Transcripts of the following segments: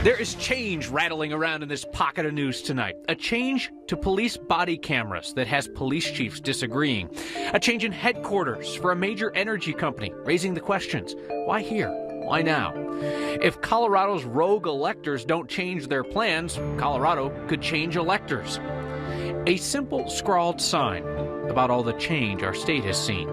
There is change rattling around in this pocket of news tonight. A change to police body cameras that has police chiefs disagreeing. A change in headquarters for a major energy company, raising the questions. Why here? Why now? If Colorado's rogue electors don't change their plans, Colorado could change electors. A simple scrawled sign about all the change our state has seen.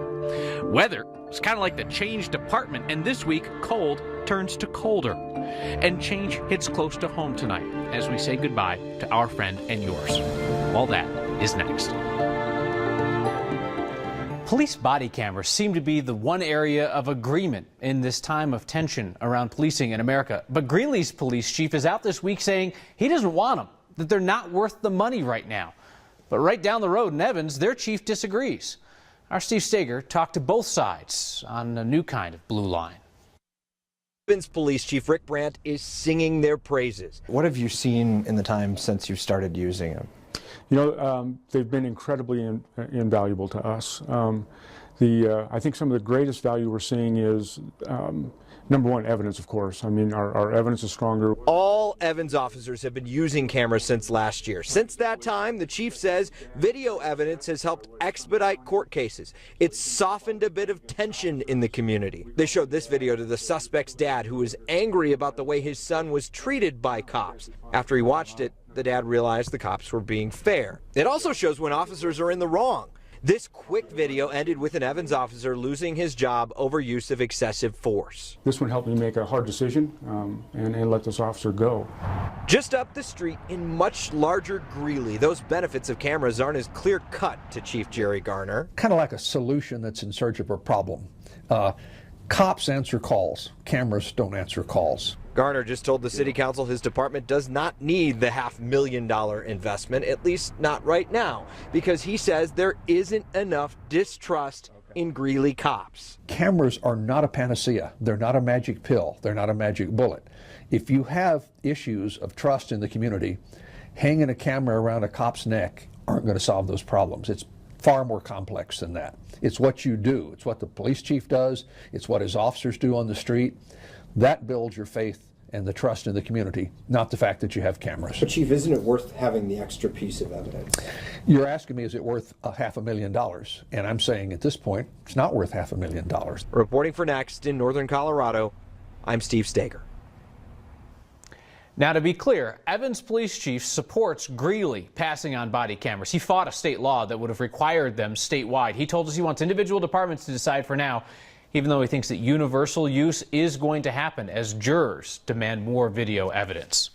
Weather is kind of like the change department, and this week, cold turns to colder. And change hits close to home tonight as we say goodbye to our friend and yours. All that is next. Police body cameras seem to be the one area of agreement in this time of tension around policing in America. But Greeley's police chief is out this week saying he doesn't want them, that they're not worth the money right now. But right down the road in Evans, their chief disagrees. Our Steve Steger talked to both sides on a new kind of blue line. Evans Police Chief Rick Brandt is singing their praises. What have you seen in the time since you started using them? You know, they've been incredibly invaluable to us. I think some of the greatest value we're seeing is, number one, evidence, of course. I mean, our evidence is stronger. All Evans officers have been using cameras since last year. Since that time, the chief says video evidence has helped expedite court cases. It's softened a bit of tension in the community. They showed this video to the suspect's dad, who was angry about the way his son was treated by cops. After he watched it, the dad realized the cops were being fair. It also shows when officers are in the wrong. This quick video ended with an Evans officer losing his job over use of excessive force. This one helped me make a hard decision and let this officer go. Just up the street in much larger Greeley, those benefits of cameras aren't as clear-cut to Chief Jerry Garner. Kind of like a solution that's in search of a problem. Cops answer calls. Cameras don't answer calls. Garner just told the city council his department does not need the $500,000 investment, at least not right now, because he says there isn't enough distrust in Greeley cops. Cameras are not a panacea. They're not a magic pill. They're not a magic bullet. If you have issues of trust in the community, hanging a camera around a cop's neck aren't going to solve those problems. It's far more complex than that. It's what you do. It's what the police chief does. It's what his officers do on the street. That builds your faith and the trust in the community, not the fact that you have cameras. But Chief, isn't it worth having the extra piece of evidence? You're asking me, is it worth $500,000? And I'm saying at this point, it's not worth $500,000. Reporting for Next in Northern Colorado, I'm Steve Steger. Now, to be clear, Evans Police Chief supports Greeley passing on body cameras. He fought a state law that would have required them statewide. He told us he wants individual departments to decide for now, even though he thinks that universal use is going to happen as jurors demand more video evidence.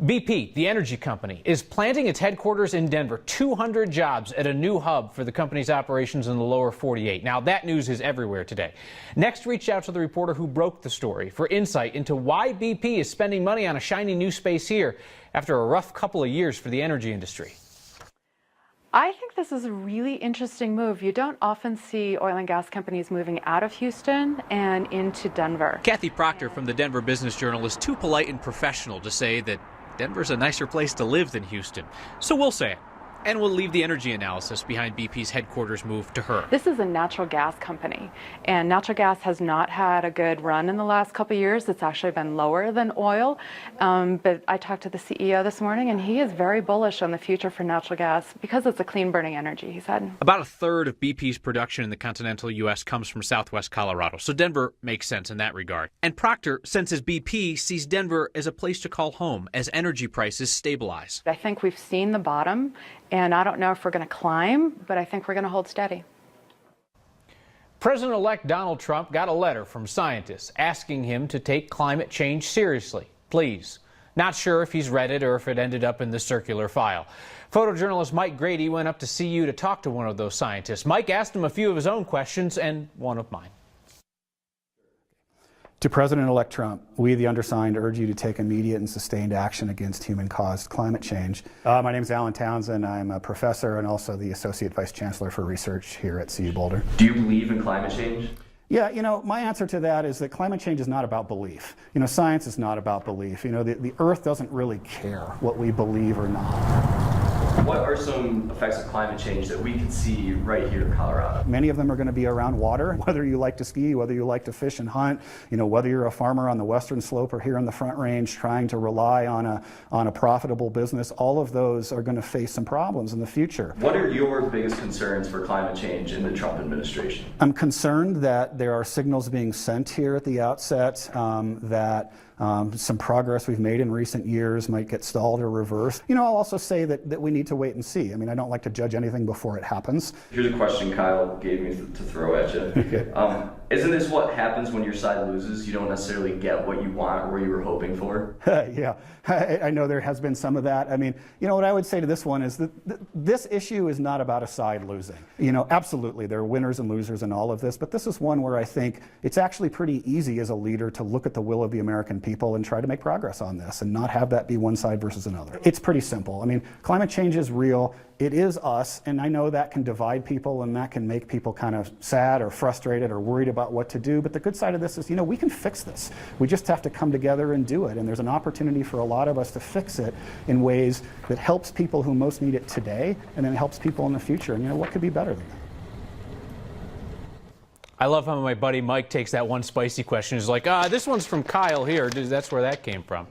BP, the energy company, is planting its headquarters in Denver, 200 jobs at a new hub for the company's operations in the lower 48. Now, that news is everywhere today. Next, reached out to the reporter who broke the story for insight into why BP is spending money on a shiny new space here after a rough couple of years for the energy industry. I think this is a really interesting move. You don't often see oil and gas companies moving out of Houston and into Denver. Kathy Proctor from the Denver Business Journal is too polite and professional to say that Denver's a nicer place to live than Houston. So we'll say it. And we'll leave the energy analysis behind BP's headquarters move to her. This is a natural gas company, and natural gas has not had a good run in the last couple of years. It's actually been lower than oil. But I talked to the CEO this morning, and he is very bullish on the future for natural gas because it's a clean burning energy, he said. About a third of BP's production in the continental U.S. comes from southwest Colorado, so Denver makes sense in that regard. And Proctor senses BP sees Denver as a place to call home as energy prices stabilize. I think we've seen the bottom. And I don't know if we're going to climb, but I think we're going to hold steady. President-elect Donald Trump got a letter from scientists asking him to take climate change seriously. Please. Not sure if he's read it or if it ended up in the circular file. Photojournalist Mike Grady went up to CU to talk to one of those scientists. Mike asked him a few of his own questions and one of mine. To President-elect Trump, we, the undersigned, urge you to take immediate and sustained action against human-caused climate change. My name is Alan Townsend. I'm a professor and also the Associate Vice Chancellor for Research here at CU Boulder. Do you believe in climate change? Yeah, my answer to that is that climate change is not about belief. Science is not about belief. The Earth doesn't really care what we believe or not. What are some effects of climate change that we can see right here in Colorado? Many of them are going to be around water, whether you like to ski, whether you like to fish and hunt, whether you're a farmer on the western slope or here on the Front Range trying to rely on a profitable business. All of those are going to face some problems in the future. What are your biggest concerns for climate change in the Trump administration? I'm concerned that there are signals being sent here at the outset that some progress we've made in recent years might get stalled or reversed. I'll also say that we need to wait and see. I mean, I don't like to judge anything before it happens. Here's a question Kyle gave me to throw at you. Okay. Isn't this what happens when your side loses? You don't necessarily get what you want or you were hoping for? Yeah, I know there has been some of that. I mean, what I would say to this one is that this issue is not about a side losing. Absolutely, there are winners and losers in all of this, but this is one where I think it's actually pretty easy as a leader to look at the will of the American people and try to make progress on this and not have that be one side versus another. It's pretty simple. I mean, climate change is real. It is us, and I know that can divide people and that can make people kind of sad or frustrated or worried about what to do, but the good side of this is, we can fix this. We just have to come together and do it, and there's an opportunity for a lot of us to fix it in ways that helps people who most need it today and then helps people in the future, and what could be better than that? I love how my buddy Mike takes that one spicy question. He's like, this one's from Kyle here. That's where that came from.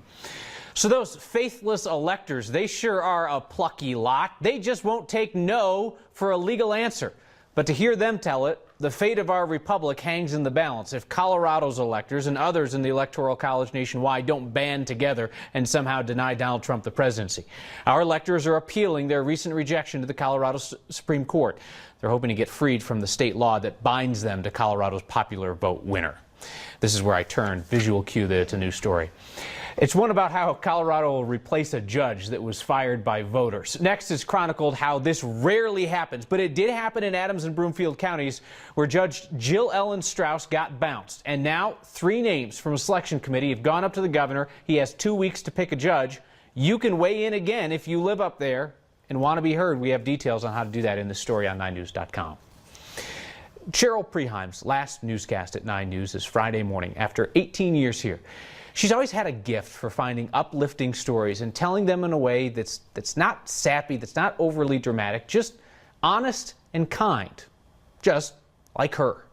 So those faithless electors, they sure are a plucky lot. They just won't take no for a legal answer. But to hear them tell it, the fate of our republic hangs in the balance if Colorado's electors and others in the Electoral College nationwide don't band together and somehow deny Donald Trump the presidency. Our electors are appealing their recent rejection to the Colorado Supreme Court. They're hoping to get freed from the state law that binds them to Colorado's popular vote winner. This is where I turn. Visual cue that it's a new story. It's one about how Colorado will replace a judge that was fired by voters. Next is chronicled how this rarely happens, but it did happen in Adams and Broomfield counties where Judge Jill Ellen Strauss got bounced. And now 3 names from a selection committee have gone up to the governor. He has 2 weeks to pick a judge. You can weigh in again if you live up there and want to be heard. We have details on how to do that in this story on 9news.com. Cheryl Preheim's last newscast at 9 News is Friday morning after 18 years here. She's always had a gift for finding uplifting stories and telling them in a way that's not sappy, that's not overly dramatic, just honest and kind, just like her.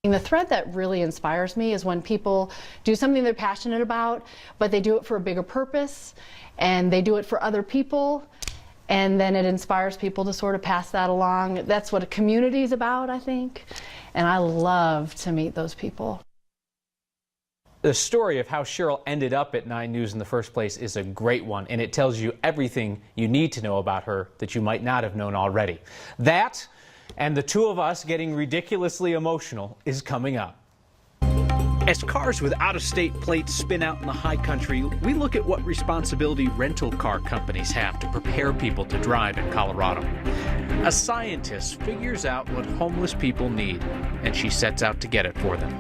The thread that really inspires me is when people do something they're passionate about, but they do it for a bigger purpose, and they do it for other people, and then it inspires people to sort of pass that along. That's what a community is about, I think, and I love to meet those people. The story of how Cheryl ended up at 9 News in the first place is a great one, and it tells you everything you need to know about her that you might not have known already. That, and the two of us getting ridiculously emotional, is coming up. As cars with out-of-state plates spin out in the high country, we look at what responsibility rental car companies have to prepare people to drive in Colorado. A scientist figures out what homeless people need, and she sets out to get it for them.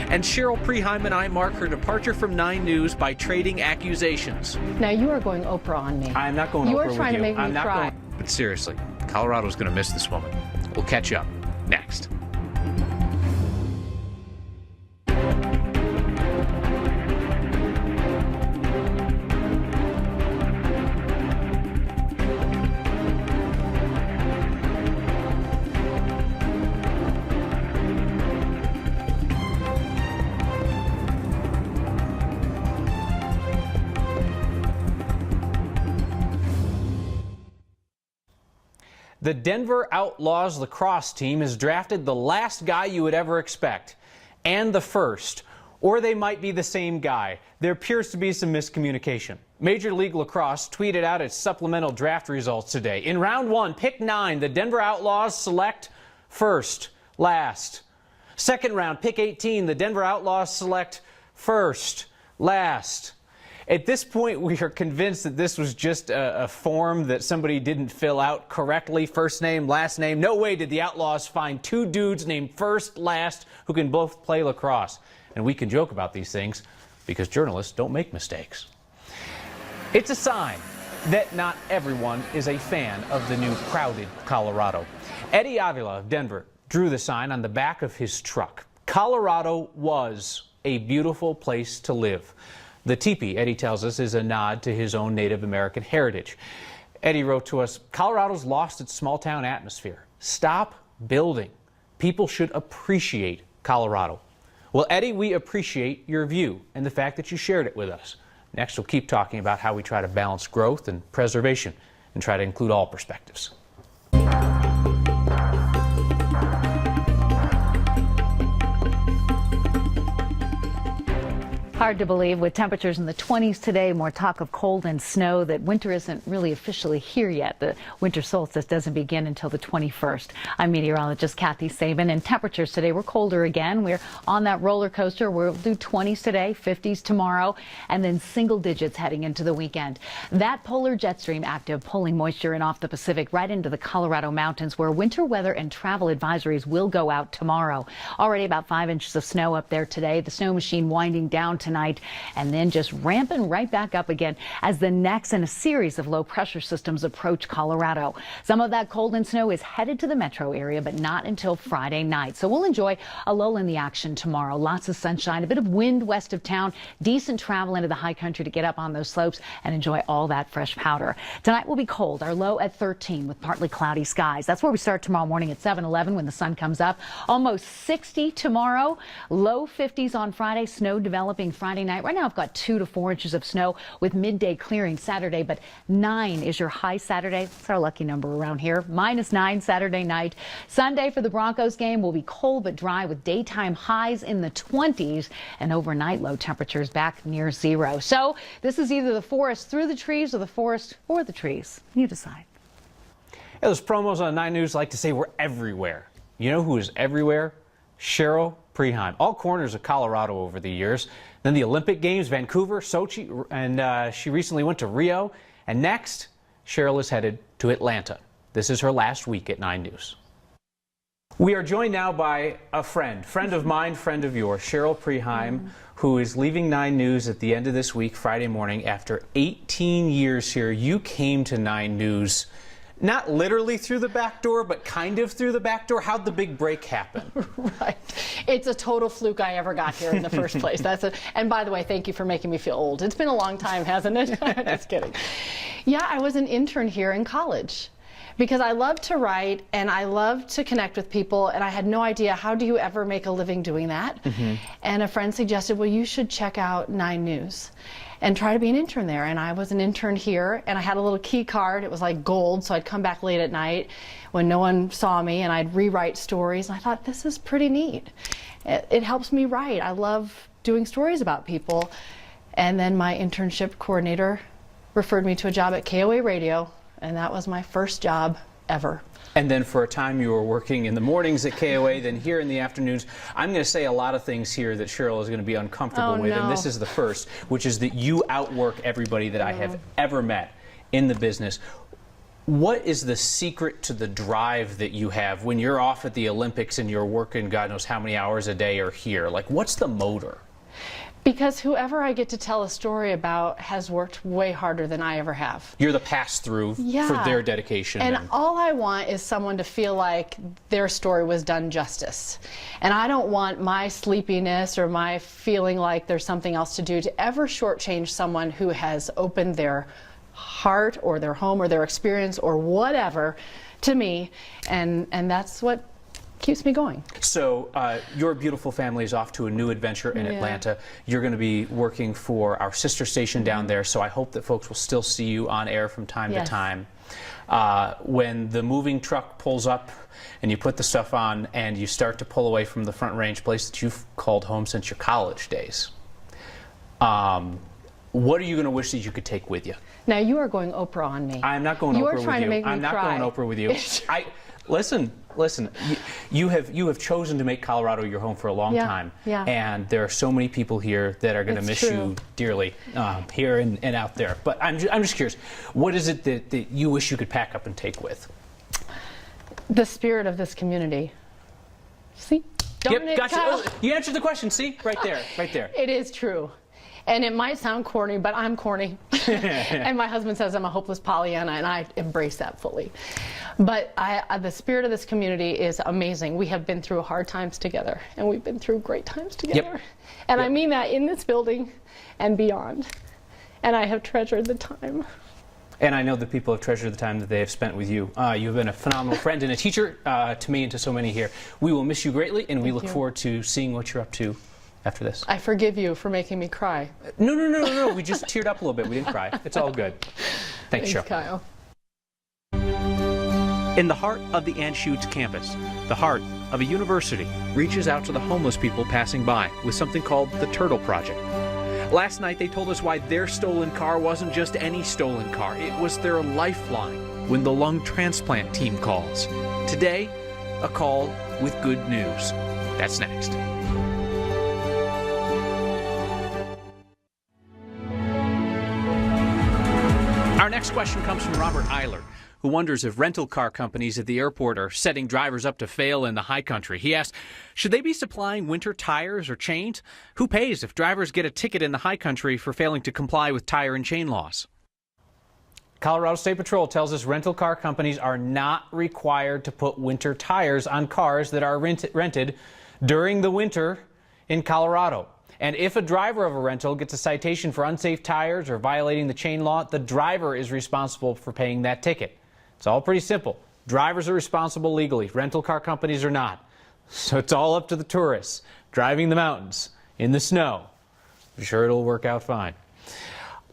And Cheryl Preheim and I mark her departure from 9 News by trading accusations. Now you are going Oprah on me. I'm not going you Oprah are trying with you. to make me cry. But seriously, Colorado's going to miss this woman. We'll catch up next. The Denver Outlaws lacrosse team has drafted the last guy you would ever expect, and the first. Or they might be the same guy. There appears to be some miscommunication. Major League Lacrosse tweeted out its supplemental draft results today. In round 1, pick 9, the Denver Outlaws select first, last. Second round, pick 18, the Denver Outlaws select first, last. At this point, we are convinced that this was just a form that somebody didn't fill out correctly. First name, last name. No way did the Outlaws find 2 dudes named first, last who can both play lacrosse. And we can joke about these things because journalists don't make mistakes. It's a sign that not everyone is a fan of the new crowded Colorado. Eddie Avila of Denver drew the sign on the back of his truck. Colorado was a beautiful place to live. The teepee, Eddie tells us, is a nod to his own Native American heritage. Eddie wrote to us, Colorado's lost its small town atmosphere. Stop building. People should appreciate Colorado. Well, Eddie, we appreciate your view and the fact that you shared it with us. Next, we'll keep talking about how we try to balance growth and preservation and try to include all perspectives. Hard to believe with temperatures in the 20s today, more talk of cold and snow, that winter isn't really officially here yet. The winter solstice doesn't begin until the 21st. I'm meteorologist Kathy Sabin, and temperatures today were colder again. We're on that roller coaster. We'll do 20s today, 50s tomorrow, and then single digits heading into the weekend. That polar jet stream active, pulling moisture in off the Pacific right into the Colorado mountains, where winter weather and travel advisories will go out tomorrow. Already about 5 inches of snow up there today. The snow machine winding down tonight and then just ramping right back up again as the next in a series of low pressure systems approach Colorado. Some of that cold and snow is headed to the metro area, but not until Friday night. So we'll enjoy a lull in the action tomorrow. Lots of sunshine, a bit of wind west of town, decent travel into the high country to get up on those slopes and enjoy all that fresh powder. Tonight will be cold, our low at 13 with partly cloudy skies. That's where we start tomorrow morning at 7-11 when the sun comes up. Almost 60 tomorrow, low 50s on Friday, snow developing Friday night. Right now I've got 2 to 4 inches of snow with midday clearing Saturday, but 9 is your high Saturday. That's our lucky number around here. -9 Saturday night. Sunday for the Broncos game will be cold but dry with daytime highs in the 20s and overnight low temperatures back near 0. So this is either the forest through the trees or the forest for the trees. You decide. Yeah, those promos on 9 News like to say we're everywhere. You know who is everywhere? Cheryl Preheim. All corners of Colorado over the years. Then the Olympic Games, Vancouver, Sochi, and she recently went to Rio. And next, Cheryl is headed to Atlanta. This is her last week at 9 News. We are joined now by a friend of mine, friend of yours, Cheryl Preheim, who is leaving 9 News at the end of this week, Friday morning. After 18 years here, you came to 9 News. Not literally through the back door, but kind of through the back door. How'd the big break happen? Right. It's a total fluke I ever got here in the first place. And by the way, thank you for making me feel old. It's been a long time, hasn't it? Just kidding. Yeah, I was an intern here in college because I love to write and I love to connect with people, and I had no idea, how do you ever make a living doing that? And a friend suggested, well, you should check out 9 News and try to be an intern there. And I was an intern here, and I had a little key card. It was like gold, so I'd come back late at night when no one saw me, and I'd rewrite stories. And I thought, this is pretty neat. It helps me write. I love doing stories about people. And then my internship coordinator referred me to a job at KOA Radio, and that was my first job ever. And then for a time you were working in the mornings at KOA, then here in the afternoons. I'm going to say a lot of things here that Cheryl is going to be uncomfortable with, and this is the first, which is that you outwork everybody that I have ever met in the business. What is the secret to the drive that you have when you're off at the Olympics and you're working God knows how many hours a day or here? Like, what's the motor? Because whoever I get to tell a story about has worked way harder than I ever have. You're the pass-through for their dedication. And all I want is someone to feel like their story was done justice. And I don't want my sleepiness or my feeling like there's something else to do to ever shortchange someone who has opened their heart or their home or their experience or whatever to me. And that's what keeps me going. So your beautiful family is off to a new adventure in Atlanta. You're going to be working for our sister station down there, so I hope that folks will still see you on air from time to time. When the moving truck pulls up and you put the stuff on and you start to pull away from the Front Range, place that you've called home since your college days, what are you going to wish that you could take with you? Now you are going Oprah on me. I'm not going Oprah with you. You are trying to make me I'm not cry. going Oprah with you. Listen, you have chosen to make Colorado your home for a long time, and there are so many people here that are going to miss you dearly, here and out there. But I'm just curious, what is it that you wish you could pack up and take with? The spirit of this community. See? Gotcha. Oh, you answered the question. See? Right there. Right there. It is true. And it might sound corny, but I'm corny. And my husband says I'm a hopeless Pollyanna, and I embrace that fully. But the spirit of this community is amazing. We have been through hard times together, and we've been through great times together. And I mean that in this building and beyond. And I have treasured the time. And I know that people have treasured the time that they have spent with you. You've been a phenomenal friend and a teacher to me and to so many here. We will miss you greatly, and we look forward to seeing what you're up to after this. I forgive you for making me cry. No. We just teared up a little bit. We didn't cry. It's all good. Thanks, Cheryl. Kyle. In the heart of the Anschutz campus, the heart of a university reaches out to the homeless people passing by with something called the Turtle Project. Last night they told us why their stolen car wasn't just any stolen car. It was their lifeline when the lung transplant team calls. Today, a call with good news. That's next. Our next question comes from Robert Eiler, who wonders if rental car companies at the airport are setting drivers up to fail in the high country. He asks, should they be supplying winter tires or chains? Who pays if drivers get a ticket in the high country for failing to comply with tire and chain laws? Colorado State Patrol tells us rental car companies are not required to put winter tires on cars that are rented during the winter in Colorado. And if a driver of a rental gets a citation for unsafe tires or violating the chain law, the driver is responsible for paying that ticket. It's all pretty simple. Drivers are responsible legally. Rental car companies are not. So it's all up to the tourists driving the mountains in the snow. I'm sure it'll work out fine.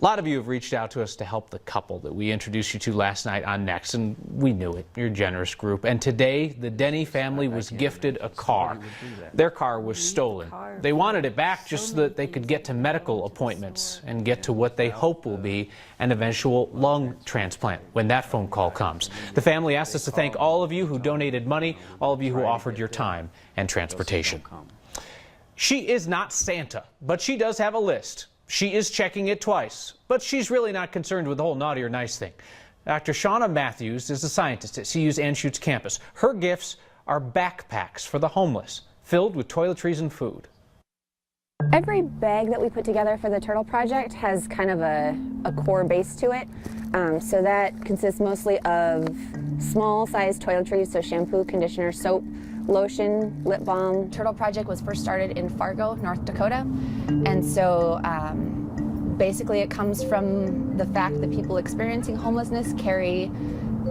A lot of you have reached out to us to help the couple that we introduced you to last night on Next, and we knew it. You're a generous group. And today, the Denny family was gifted a car. Their car was stolen. They wanted it back just so that they could get to medical appointments and get to what they hope will be an eventual lung transplant when that phone call comes. The family asked us to thank all of you who donated money, all of you who offered your time and transportation. She is not Santa, but she does have a list. She is checking it twice, but she's really not concerned with the whole naughty or nice thing. Dr. Shauna Matthews is a scientist at CU's Anschutz campus. Her gifts are backpacks for the homeless, filled with toiletries and food. Every bag that we put together for the Turtle Project has kind of a core base to it. So that consists mostly of small-sized toiletries, so shampoo, conditioner, soap, lotion, lip balm. Turtle Project was first started in Fargo, North Dakota, and so basically it comes from the fact that people experiencing homelessness carry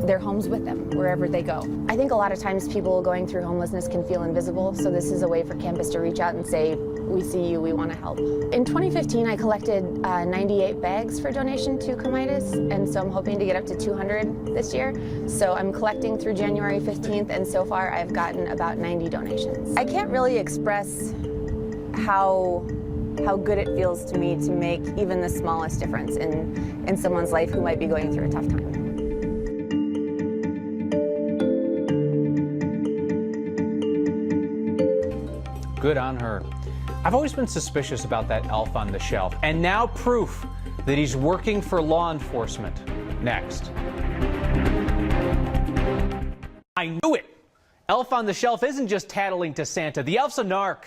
their homes with them wherever they go. I think a lot of times people going through homelessness can feel invisible, so this is a way for campus to reach out and say, we see you, we want to help. In 2015, I collected 98 bags for donation to Comitis, and so I'm hoping to get up to 200 this year. So I'm collecting through January 15th, and so far I've gotten about 90 donations. I can't really express how good it feels to me to make even the smallest difference in someone's life who might be going through a tough time. Good on her. I've always been suspicious about that elf on the shelf, and now proof that he's working for law enforcement. Next. I knew it! Elf on the shelf isn't just tattling to Santa. The elf's a narc,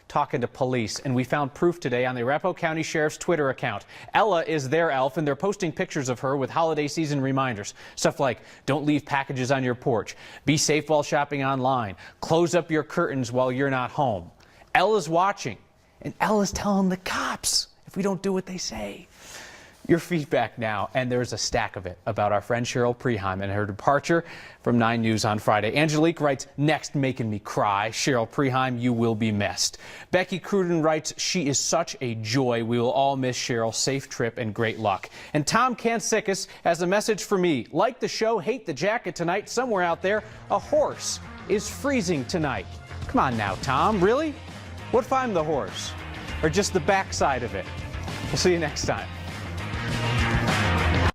talking to police, and we found proof today on the Arapahoe County Sheriff's Twitter account. Ella is their elf, and they're posting pictures of her with holiday season reminders. Stuff like, don't leave packages on your porch, be safe while shopping online, close up your curtains while you're not home. Ella's watching, and Ella's telling the cops if we don't do what they say. Your feedback now, and there's a stack of it, about our friend Cheryl Preheim and her departure from 9 News on Friday. Angelique writes, next making me cry. Cheryl Preheim, you will be missed. Becky Cruden writes, she is such a joy. We will all miss Cheryl. Safe trip and great luck. And Tom Kansikis has a message for me. Like the show, hate the jacket tonight. Somewhere out there, a horse is freezing tonight. Come on now, Tom, really? What if I'm the horse? Or just the backside of it? We'll see you next time.